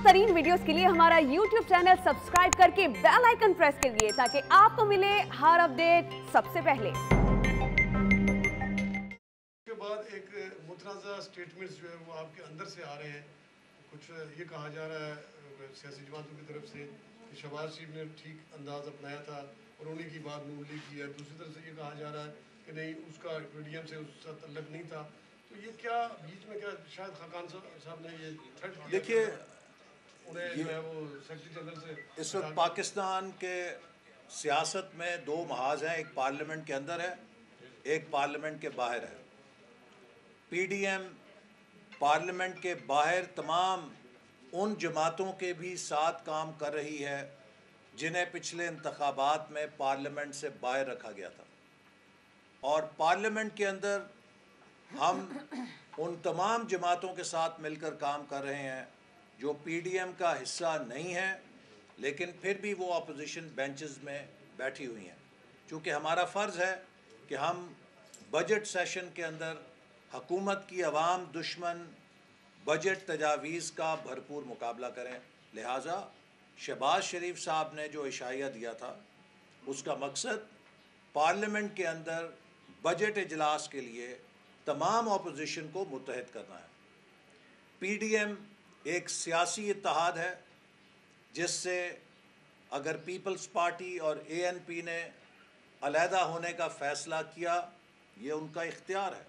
तरीन वीडियोस के लिए हमारा YouTube चैनल सब्सक्राइब करके बेल आइकन प्रेस करिए ताकि आपको मिले हर अपडेट सबसे पहले। के बाद एक मुतनाज़ा स्टेटमेंट्स जो है वो आपके अंदर से आ रहे हैं। कुछ ये कहा जा रहा है सियासी जमातों की तरफ से कि शहबाज शरीफ ने ठीक अंदाज़ अपनाया था और उन्हीं की बात नून लीग की है। दूसरी तरफ से ये कहा जा रहा है कि नहीं, उसका पीडीएम से उसका तल्लक नहीं था। तो ये क्या बीच में क्या शायद खाकान साहब ने ये थ्रेट किया? देखिए, उन्हें जो है वो सेक्रेटरी जनरल से इस वक्त पाकिस्तान के सियासत में दो महाज हैं, एक पार्लियामेंट के अंदर है, एक पार्लियामेंट के बाहर है। पीडीएम पार्लियामेंट के बाहर तमाम उन जमातों के भी साथ काम कर रही है जिन्हें पिछले इंतखाबात में पार्लियामेंट से बाहर रखा गया था, और पार्लियामेंट के अंदर हम उन तमाम जमातों के साथ मिलकर काम कर रहे हैं जो पीडीएम का हिस्सा नहीं है, लेकिन फिर भी वो अपोजिशन बेंचेस में बैठी हुई हैं। चूँकि हमारा फ़र्ज़ है कि हम बजट सेशन के अंदर हुकूमत की अवाम दुश्मन बजट तजावीज़ का भरपूर मुकाबला करें। लिहाजा शहबाज शरीफ साहब ने जो इशाया दिया था उसका मकसद पार्लियामेंट के अंदर बजट इजलास के लिए तमाम अपोजिशन को मुत्तहद करना है। पीडीएम एक सियासी इत्तेहाद है जिससे अगर पीपल्स पार्टी और एएनपी ने अलहदा होने का फ़ैसला किया, ये उनका इख्तियार है,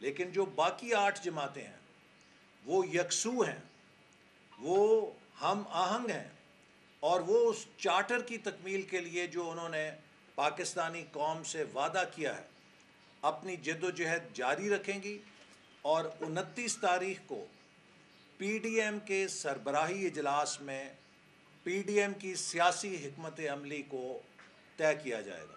लेकिन जो बाकी 8 जमातें हैं वो यकसू हैं, वो हम आहंग हैं, और वो उस चार्टर की तकमील के लिए जो उन्होंने पाकिस्तानी कौम से वादा किया है अपनी जद्दोजहद जारी रखेंगी। और 29 तारीख को पीडीएम के सरबराही इजलास में पीडीएम की सियासी हिकमत अमली को तय किया जाएगा।